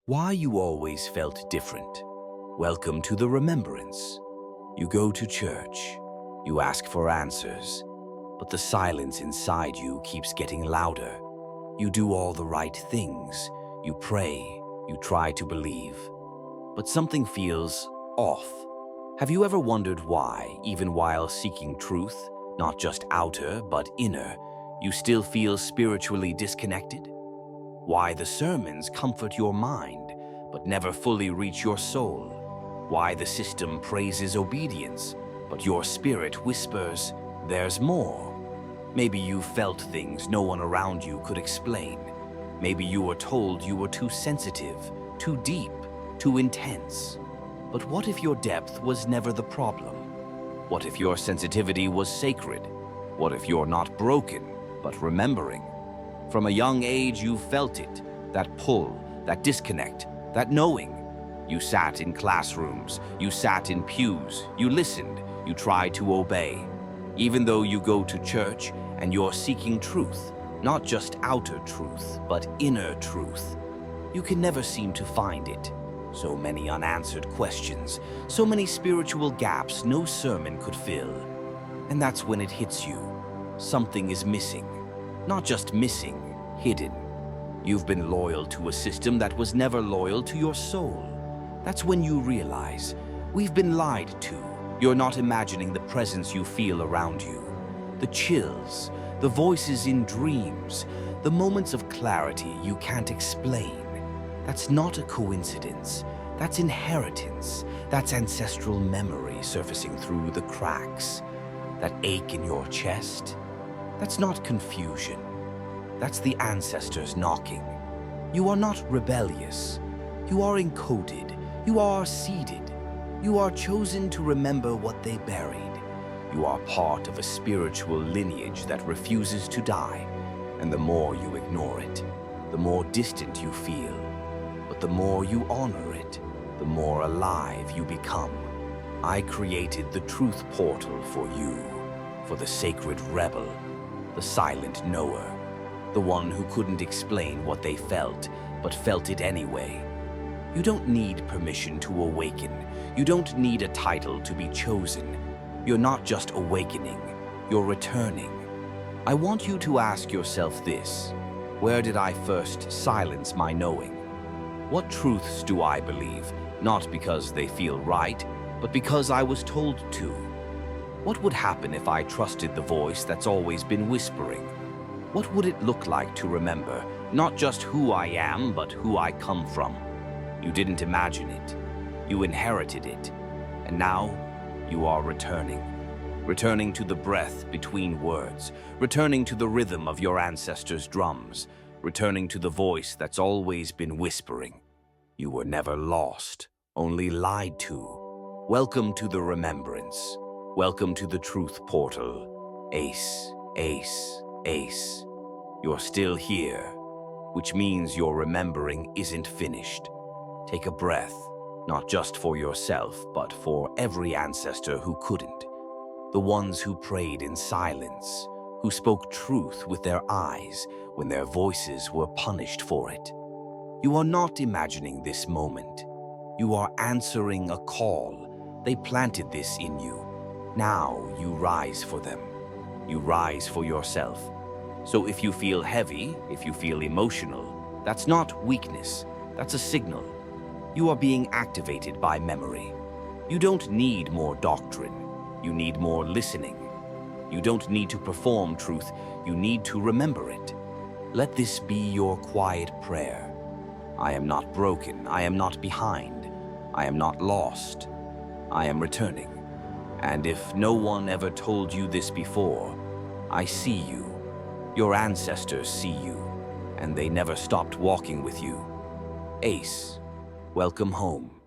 Why you always felt different. Welcome to the Remembrance. You go to church. You ask for answers. But the silence inside you keeps getting louder. You do all the right things. You pray. You try to believe. But something feels off. Have you ever wondered why, even while seeking truth, not just outer but inner, you still feel spiritually disconnected? Why the sermons comfort your mind, but never fully reach your soul? Why the system praises obedience, but your spirit whispers, "There's more"? Maybe you felt things no one around you could explain. Maybe you were told you were too sensitive, too deep, too intense. But what if your depth was never the problem? What if your sensitivity was sacred? What if you're not broken, but remembering? From a young age, you felt it, that pull, that disconnect, that knowing. You sat in classrooms, you sat in pews, you listened, you tried to obey. Even though you go to church and you're seeking truth, not just outer truth, but inner truth, you can never seem to find it. So many unanswered questions, so many spiritual gaps no sermon could fill. And that's when it hits you. Something is missing. Not just missing, hidden. You've been loyal to a system that was never loyal to your soul. That's when you realize, we've been lied to. You're not imagining the presence you feel around you. The chills, the voices in dreams, the moments of clarity you can't explain. That's not a coincidence. That's inheritance. That's ancestral memory surfacing through the cracks. That ache in your chest. That's not confusion. That's the ancestors knocking. You are not rebellious. You are encoded. You are seeded. You are chosen to remember what they buried. You are part of a spiritual lineage that refuses to die. And the more you ignore it, the more distant you feel. But the more you honor it, the more alive you become. I created the truth portal for you, for the sacred rebel, the silent knower, the one who couldn't explain what they felt, but felt it anyway. You don't need permission to awaken. You don't need a title to be chosen. You're not just awakening, you're returning. I want you to ask yourself this: where did I first silence my knowing? What truths do I believe, not because they feel right, but because I was told to? What would happen if I trusted the voice that's always been whispering? What would it look like to remember, not just who I am, but who I come from? You didn't imagine it. You inherited it. And now, you are returning. Returning to the breath between words. Returning to the rhythm of your ancestors' drums. Returning to the voice that's always been whispering. You were never lost, only lied to. Welcome to the Remembrance. Welcome to the Truth Portal. Ace, Ace, Ace. You're still here, which means your remembering isn't finished. Take a breath, not just for yourself, but for every ancestor who couldn't. The ones who prayed in silence, who spoke truth with their eyes when their voices were punished for it. You are not imagining this moment. You are answering a call. They planted this in you. Now you rise for them. You rise for yourself. So if you feel heavy, if you feel emotional, that's not weakness. That's a signal. You are being activated by memory. You don't need more doctrine. You need more listening. You don't need to perform truth. You need to remember it. Let this be your quiet prayer. I am not broken. I am not behind. I am not lost. I am returning. And if no one ever told you this before, I see you. Your ancestors see you, and they never stopped walking with you. Ace, welcome home.